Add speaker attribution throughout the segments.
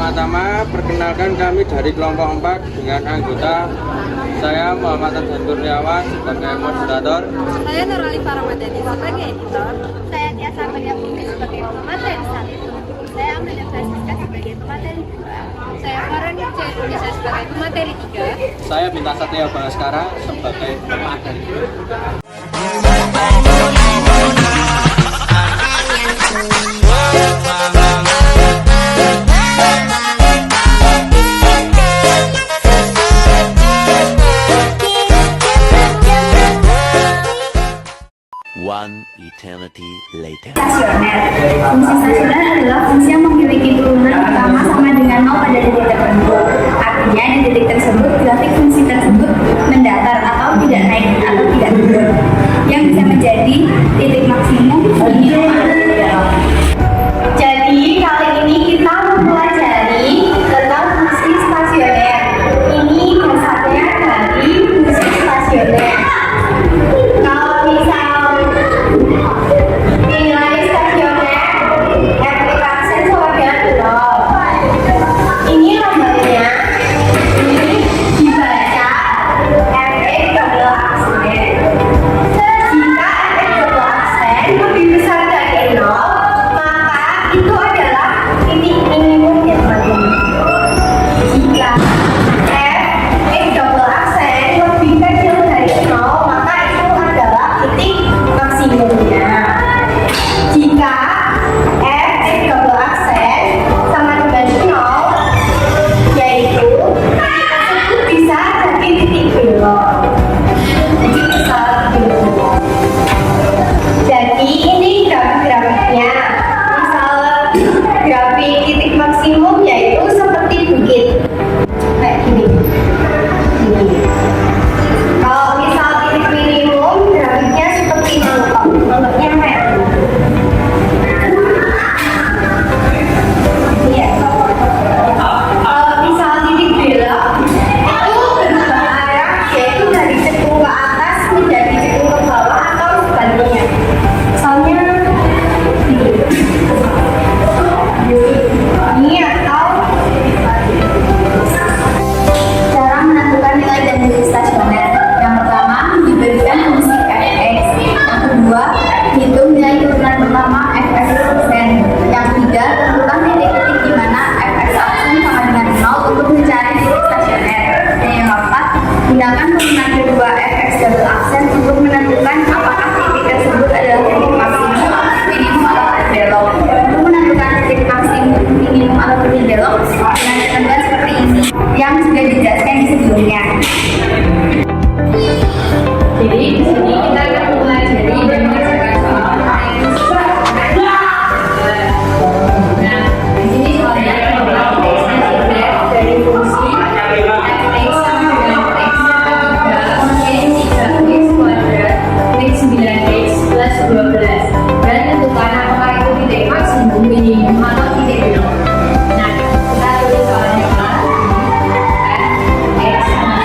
Speaker 1: Pertama-tama perkenalkan kami dari kelompok 4 dengan anggota saya Muhammad Adhan Kurniawan sebagai moderator.
Speaker 2: Saya Nurali Faramadani sebagai editor.
Speaker 3: Saya Tiasa Maria Putri sebagai pemateri 1. Saya Amelia Francisca sebagai pemateri 2.
Speaker 2: Saya Farhan C. Indonesia sebagai pemateri 3.
Speaker 1: Saya Bintang Satya Bagaskara sebagai pemateri.
Speaker 4: One eternity later.
Speaker 3: Stasioner. Fungsi stasioner adalah fungsi yang memiliki turunan pertama sama dengan 0 pada titik tertentu. Artinya di titik tersebut grafik fungsi tersebut mendatar atau tidak naik atau tidak turun, yang bisa menjadi titik maksimum, minimum atau titik belok. Jadi kali ini kita mempelajari tentang fungsi stasioner. Ini dasarnya dari fungsi stasioner. Kalau misal nilai stasioner aplikasi sama dengan 0, ini lamanya ini dibaca fx double aksen. Jika fx double aksen lebih besar dari 0, maka itu adalah titik minimum yang paling. Jika fx double aksen lebih kecil dari 0, maka itu adalah titik maksimumnya. Jika fx double aksen sama dengan 0, yaitu titik tersebut bisa jadi titik belok. Jadi bisa belok. Jadi ini grafik-grafiknya. Misal grafik titik maksimum yaitu seperti bukit kayak gini. Kalau misal titik minimum grafiknya seperti mangkok. Mangkoknya kayak gini. Iya. Kalau misal titik belok itu berubah arah, yaitu dari cekung ke atas menjadi cekung ke bawah atau sebaliknya. Misalnya ini atau cara menentukan nilai dan titik stasioner. Yang pertama, diberikan fungsi fx. Yang kedua, hitung nilai turunan pertama fx aksen. Yang ketiga, tentukan titik-titik di mana fx aksen sama dengan 0 untuk mencari titik stasioner. Dan yang keempat, gunakan turunan kedua fx double aksen untuk menentukan apakah titik tersebut adalah titik maksimum, minimum atau titik belok. Untuk menentukan titik maksimum, minimum atau titik belok dengan ketentuan seperti ini yang sudah dijelaskan di sebelumnya. Jadi di sini kita akan mempelajari dan mengerjakan soal. Nah, di sini soalnya adalah stasioner dari fungsi fx sama dengan x min 3x kuadrat min 9x plus 12 dan tentukan apakah itu titik maksimum, minimum atau titik belok. Nah, kita tulis soalnya fx sama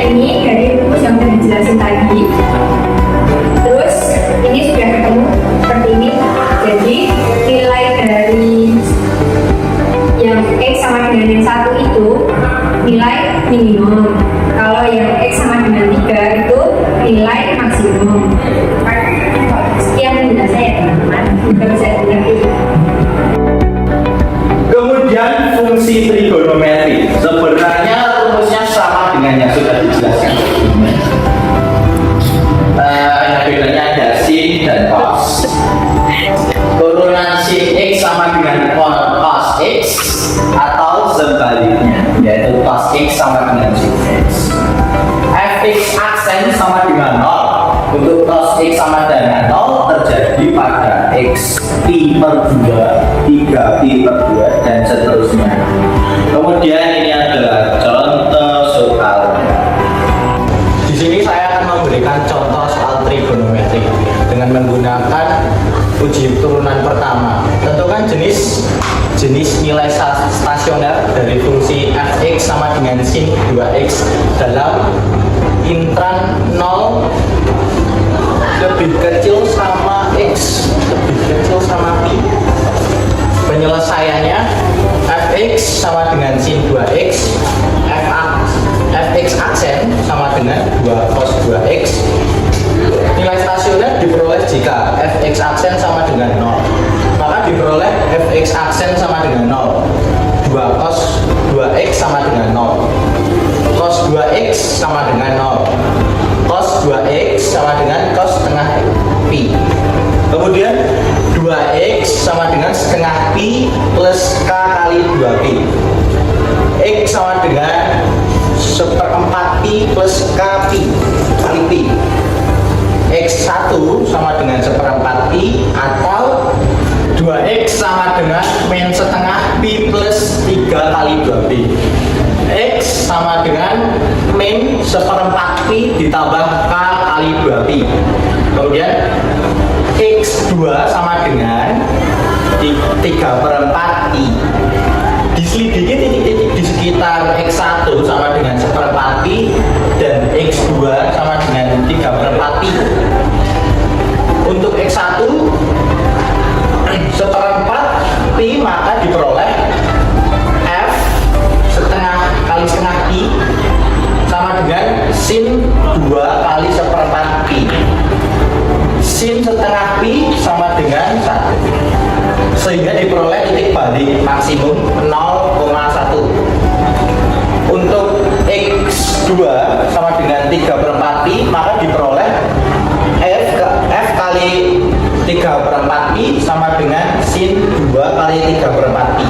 Speaker 3: ini dari rumus yang sudah dijelasin tadi. Terus ini sudah ketemu seperti ini. Jadi nilai dari yang X sama dengan yang 1 itu nilai minimum. Kalau yang X sama dengan 3 itu nilai maksimum. Sekian penjelasan ya teman-teman. Sudah bisa dimengerti.
Speaker 5: Kemudian fungsi trigonometri. Sebenarnya rumusnya sama dengan yang sudah dijelaskan. Hanya bedanya ada sin dan cos. Turunan sin X sama dengan cos X atau sebaliknya, yaitu cos X sama dengan sin X. Fx aksen sama dengan 0. Untuk cos X sama dengan 0 terjadi pada X pi per 2, 3 pi per 2, dan seterusnya. Kemudian ini adalah contoh soalnya. Di sini saya akan memberikan contoh soal trigonometri dengan menggunakan uji turunan pertama. Tentukan jenis nilai stasioner dari fungsi fx sama dengan sin 2x dalam intran 0 lebih kecil sama x lebih kecil sama pi. Penyelesaiannya fx sama dengan sin 2x, fx aksen sama dengan 2 cos 2x. Nilai stasioner diperoleh jika fx aksen sama dengan 0. Maka diperoleh fx aksen sama dengan 0. 2 cos 2x sama dengan 0. Cos 2x sama dengan 0. Cos 2x sama dengan cos setengah pi. Kemudian 2x sama dengan setengah pi plus k kali 2pi. X sama dengan 1/4 pi plus k pi kali pi. X1 sama dengan 1/4 pi atau 2x sama dengan min setengah pi plus 3 kali 2pi. X sama dengan min 1/4 pi ditambah k kali 2pi. Kemudian X2 sama dengan 3/4 pi. Diselidiki titik-titik di sekitar X1 sama dengan 1/4 pi dan X2 sama dengan 3/4 pi. Untuk X1 1/4 pi maka diperoleh F setengah kali setengah pi sama dengan sin 2 kali 1/4 pi. Sin setengah pi sama dengan 1, sehingga diperoleh titik balik maksimum 0,1. Untuk X2 sama dengan 3/4 pi maka diperoleh F kali 3/4 pi sama dengan sin 2 kali 3/4 pi.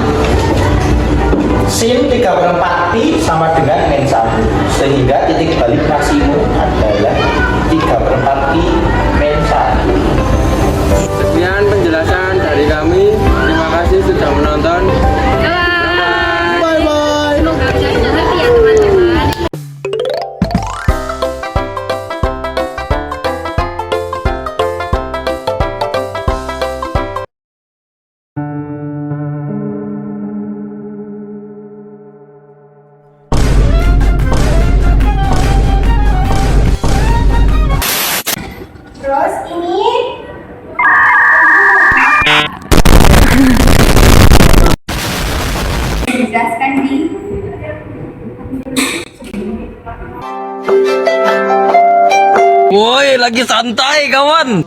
Speaker 5: Sin 3/4 pi sama dengan min 1, sehingga titik balik maksimum adalah 3/4 pi min 1.
Speaker 1: Sekian penjelasan dari kami. Terima kasih sudah menonton.
Speaker 2: Bye-bye. Semoga bisa dimengerti ya teman-teman.
Speaker 3: Terus ini dijelaskan di
Speaker 6: Woi, lagi santai kawan.